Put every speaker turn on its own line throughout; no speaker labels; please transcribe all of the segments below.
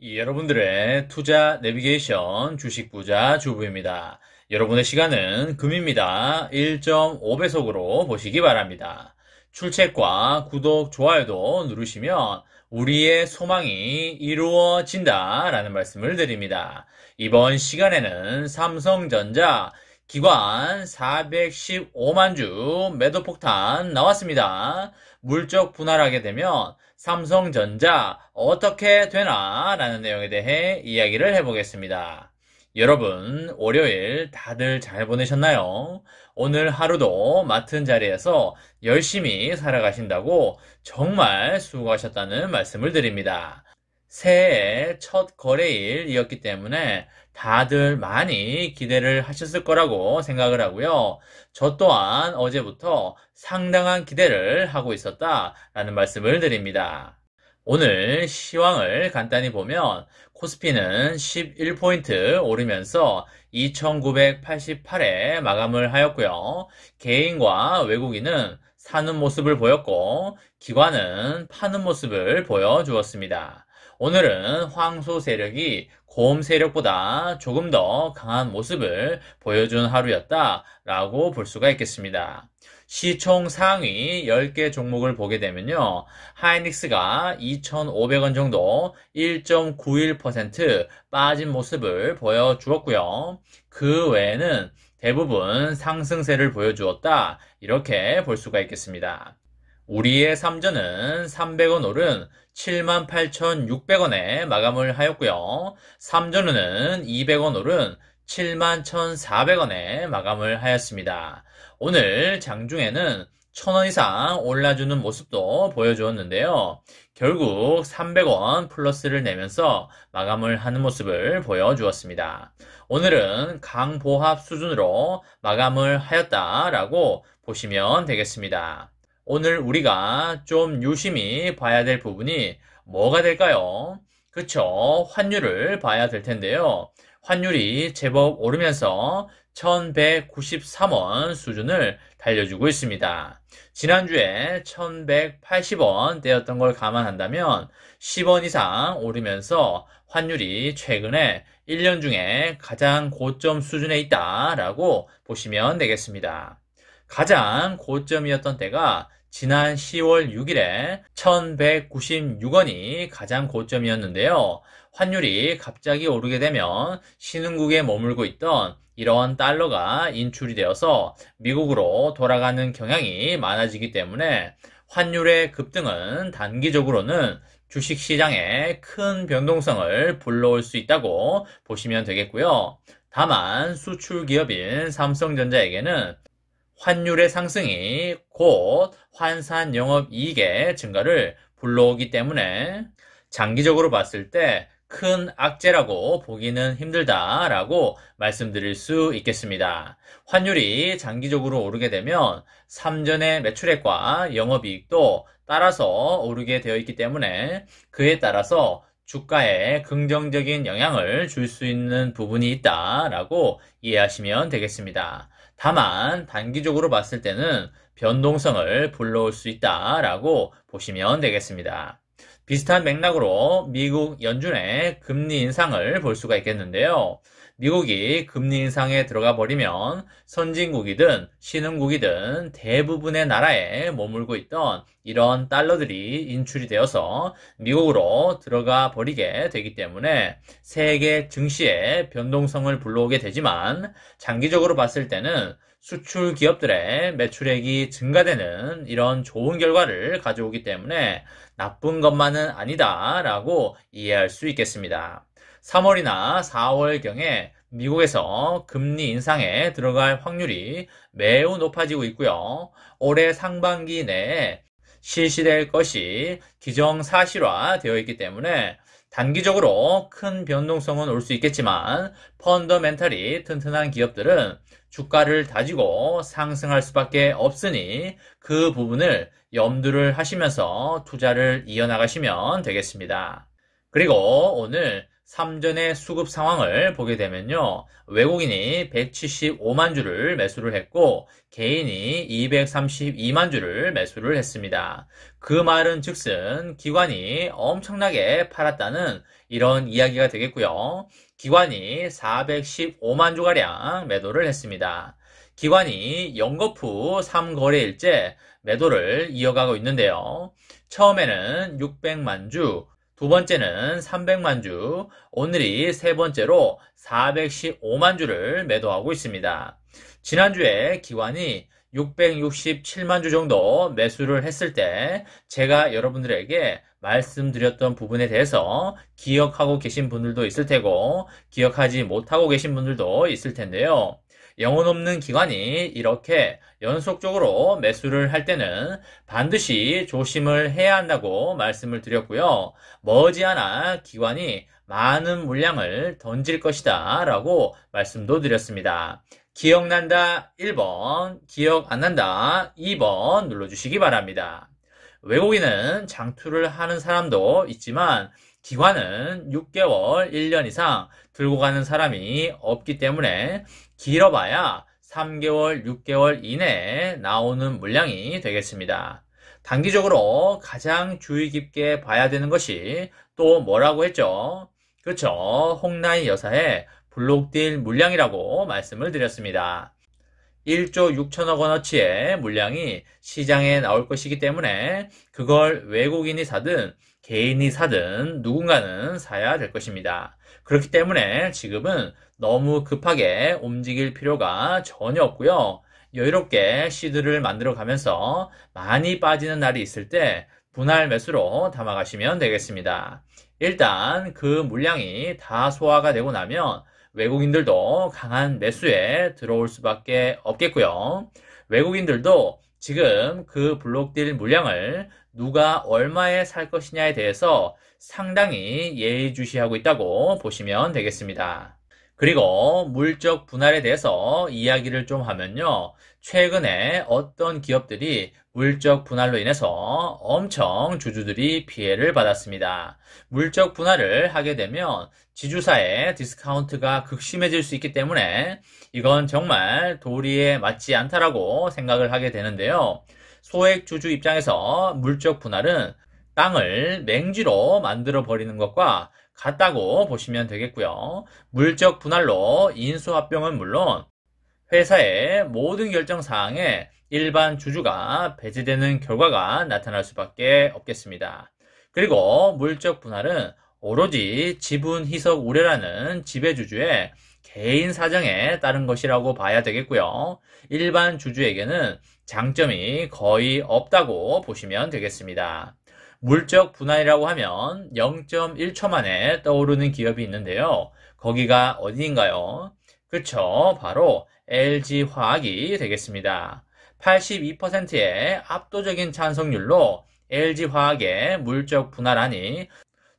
여러분들의 투자 내비게이션 주식부자 주부입니다. 여러분의 시간은 금입니다. 1.5배속으로 보시기 바랍니다. 출첵과 구독, 좋아요도 누르시면 우리의 소망이 이루어진다 라는 말씀을 드립니다. 이번 시간에는 삼성전자 기관 415만 주 매도 폭탄 나왔습니다. 물적 분할하게 되면 삼성전자 어떻게 되나 라는 내용에 대해 이야기를 해보겠습니다. 여러분, 월요일 다들 잘 보내셨나요? 오늘 하루도 맡은 자리에서 열심히 살아가신다고 정말 수고하셨다는 말씀을 드립니다. 새해 첫 거래일이었기 때문에 다들 많이 기대를 하셨을 거라고 생각을 하고요. 저 또한 어제부터 상당한 기대를 하고 있었다라는 말씀을 드립니다. 오늘 시황을 간단히 보면 코스피는 11포인트 오르면서 2988에 마감을 하였고요. 개인과 외국인은 사는 모습을 보였고 기관은 파는 모습을 보여주었습니다. 오늘은 황소 세력이 곰 세력보다 조금 더 강한 모습을 보여준 하루였다라고 볼 수가 있겠습니다. 시총 상위 10개 종목을 보게 되면요. 하이닉스가 2,500원 정도 1.91% 빠진 모습을 보여주었고요. 그 외에는 대부분 상승세를 보여주었다. 이렇게 볼 수가 있겠습니다. 우리의 삼전은 300원 오른 78,600원에 마감을 하였고요. 삼전은 200원 오른 71,400원에 마감을 하였습니다. 오늘 장중에는 1,000원 이상 올라주는 모습도 보여주었는데요. 결국 300원 플러스를 내면서 마감을 하는 모습을 보여주었습니다. 오늘은 강보합 수준으로 마감을 하였다라고 보시면 되겠습니다. 오늘 우리가 좀 유심히 봐야 될 부분이 뭐가 될까요? 그쵸? 환율을 봐야 될 텐데요. 환율이 제법 오르면서 1193원 수준을 달려주고 있습니다. 지난주에 1180원 대였던 걸 감안한다면 10원 이상 오르면서 환율이 최근에 1년 중에 가장 고점 수준에 있다라고 보시면 되겠습니다. 가장 고점이었던 때가 지난 10월 6일에 1196원이 가장 고점이었는데요. 환율이 갑자기 오르게 되면 신흥국에 머물고 있던 이런 달러가 인출이 되어서 미국으로 돌아가는 경향이 많아지기 때문에 환율의 급등은 단기적으로는 주식시장에 큰 변동성을 불러올 수 있다고 보시면 되겠고요. 다만 수출기업인 삼성전자에게는 환율의 상승이 곧 환산 영업이익의 증가를 불러오기 때문에 장기적으로 봤을 때 큰 악재라고 보기는 힘들다라고 말씀드릴 수 있겠습니다. 환율이 장기적으로 오르게 되면 삼전의 매출액과 영업이익도 따라서 오르게 되어 있기 때문에 그에 따라서 주가에 긍정적인 영향을 줄 수 있는 부분이 있다라고 이해하시면 되겠습니다. 다만 단기적으로 봤을 때는 변동성을 불러올 수 있다라고 보시면 되겠습니다. 비슷한 맥락으로 미국 연준의 금리 인상을 볼 수가 있겠는데요. 미국이 금리 인상에 들어가 버리면 선진국이든 신흥국이든 대부분의 나라에 머물고 있던 이런 달러들이 인출이 되어서 미국으로 들어가 버리게 되기 때문에 세계 증시에 변동성을 불러오게 되지만 장기적으로 봤을 때는 수출 기업들의 매출액이 증가되는 이런 좋은 결과를 가져오기 때문에 나쁜 것만은 아니다라고 이해할 수 있겠습니다. 3월이나 4월경에 미국에서 금리 인상에 들어갈 확률이 매우 높아지고 있고요. 올해 상반기 내에 실시될 것이 기정사실화 되어 있기 때문에 단기적으로 큰 변동성은 올 수 있겠지만 펀더멘탈이 튼튼한 기업들은 주가를 다지고 상승할 수밖에 없으니 그 부분을 염두를 하시면서 투자를 이어나가시면 되겠습니다. 그리고 오늘 삼전의 수급 상황을 보게 되면요. 외국인이 175만 주를 매수를 했고 개인이 232만 주를 매수를 했습니다. 그 말은 즉슨 기관이 엄청나게 팔았다는 이런 이야기가 되겠고요. 기관이 415만 주가량 매도를 했습니다. 기관이 연거푸 3거래일째 매도를 이어가고 있는데요. 처음에는 600만 주, 두 번째는 300만 주, 오늘이 세 번째로 415만 주를 매도하고 있습니다. 지난주에 기관이 667만 주 정도 매수를 했을 때 제가 여러분들에게 말씀드렸던 부분에 대해서 기억하고 계신 분들도 있을 테고 기억하지 못하고 계신 분들도 있을 텐데요. 영혼 없는 기관이 이렇게 연속적으로 매수를 할 때는 반드시 조심을 해야 한다고 말씀을 드렸고요. 머지않아 기관이 많은 물량을 던질 것이다 라고 말씀도 드렸습니다. 기억난다 1번, 기억 안 난다 2번 눌러주시기 바랍니다. 외국인은 장투를 하는 사람도 있지만 기관은 6개월, 1년 이상 들고 가는 사람이 없기 때문에 길어봐야 3개월, 6개월 이내에 나오는 물량이 되겠습니다. 단기적으로 가장 주의 깊게 봐야 되는 것이 또 뭐라고 했죠? 그렇죠. 홍나이 여사의 블록딜 물량이라고 말씀을 드렸습니다. 1조 6천억 원어치의 물량이 시장에 나올 것이기 때문에 그걸 외국인이 사든 개인이 사든 누군가는 사야 될 것입니다. 그렇기 때문에 지금은 너무 급하게 움직일 필요가 전혀 없고요. 여유롭게 시드를 만들어 가면서 많이 빠지는 날이 있을 때 분할 매수로 담아가시면 되겠습니다. 일단 그 물량이 다 소화가 되고 나면 외국인들도 강한 매수에 들어올 수밖에 없겠고요. 외국인들도 지금 그 블록딜 물량을 누가 얼마에 살 것이냐에 대해서 상당히 예의주시하고 있다고 보시면 되겠습니다. 그리고 물적 분할에 대해서 이야기를 좀 하면요. 최근에 어떤 기업들이 물적 분할로 인해서 엄청 주주들이 피해를 받았습니다. 물적 분할을 하게 되면 지주사의 디스카운트가 극심해질 수 있기 때문에 이건 정말 도리에 맞지 않다라고 생각을 하게 되는데요. 소액 주주 입장에서 물적 분할은 땅을 맹지로 만들어 버리는 것과 같다고 보시면 되겠고요. 물적 분할로 인수합병은 물론 회사의 모든 결정 사항에 일반 주주가 배제되는 결과가 나타날 수밖에 없겠습니다. 그리고 물적 분할은 오로지 지분 희석 우려라는 지배주주의 개인 사정에 따른 것이라고 봐야 되겠고요. 일반 주주에게는 장점이 거의 없다고 보시면 되겠습니다. 물적 분할이라고 하면 0.1초 만에 떠오르는 기업이 있는데요. 거기가 어디인가요? 그쵸, 바로 LG화학이 되겠습니다. 82%의 압도적인 찬성률로 LG화학의 물적 분할안이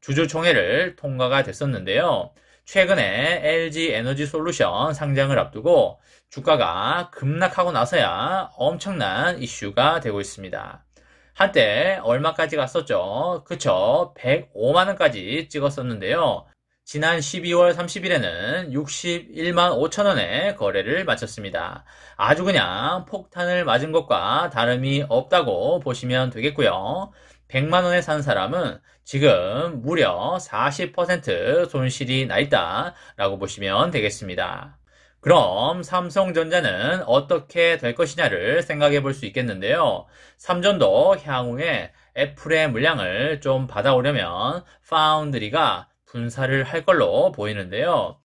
주주총회를 통과가 됐었는데요. 최근에 LG에너지솔루션 상장을 앞두고 주가가 급락하고 나서야 엄청난 이슈가 되고 있습니다. 한때 얼마까지 갔었죠? 그쵸? 105만원까지 찍었었는데요. 지난 12월 30일에는 61만 5천원에 거래를 마쳤습니다. 아주 그냥 폭탄을 맞은 것과 다름이 없다고 보시면 되겠고요. 100만원에 산 사람은 지금 무려 40% 손실이 나 있다라고 보시면 되겠습니다. 그럼 삼성전자는 어떻게 될 것이냐를 생각해 볼 수 있겠는데요. 삼전도 향후에 애플의 물량을 좀 받아오려면 파운드리가 분사를 할 걸로 보이는데요.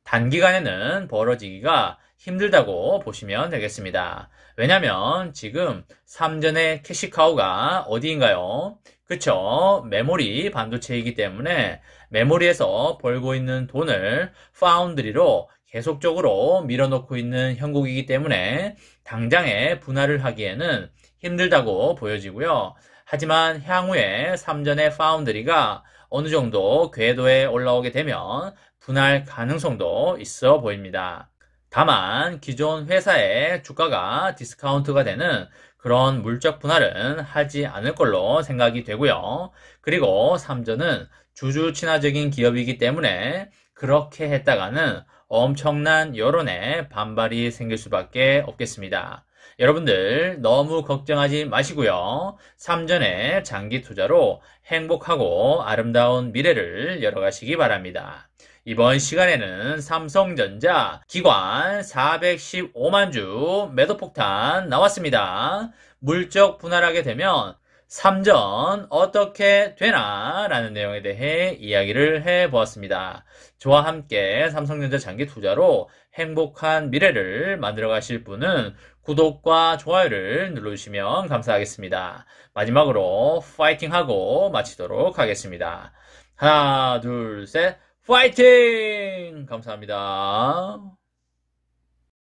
단기간에는 벌어지기가 힘들다고 보시면 되겠습니다. 왜냐면 지금 삼전의 캐시카우가 어디인가요? 그쵸? 메모리 반도체이기 때문에 메모리에서 벌고 있는 돈을 파운드리로 계속적으로 밀어넣고 있는 형국이기 때문에 당장에 분할을 하기에는 힘들다고 보여지고요. 하지만 향후에 삼전의 파운드리가 어느 정도 궤도에 올라오게 되면 분할 가능성도 있어 보입니다. 다만 기존 회사의 주가가 디스카운트가 되는 그런 물적 분할은 하지 않을 걸로 생각이 되고요. 그리고 삼전은 주주 친화적인 기업이기 때문에 그렇게 했다가는 엄청난 여론의 반발이 생길 수밖에 없겠습니다. 여러분들 너무 걱정하지 마시고요. 삼전의 장기 투자로 행복하고 아름다운 미래를 열어가시기 바랍니다. 이번 시간에는 삼성전자 기관 415만 주 매도 폭탄 나왔습니다. 물적 분할하게 되면 삼전 어떻게 되나 라는 내용에 대해 이야기를 해보았습니다. 저와 함께 삼성전자 장기 투자로 행복한 미래를 만들어 가실 분은 구독과 좋아요를 눌러주시면 감사하겠습니다. 마지막으로 파이팅하고 마치도록 하겠습니다. 하나, 둘, 셋, 파이팅! 감사합니다.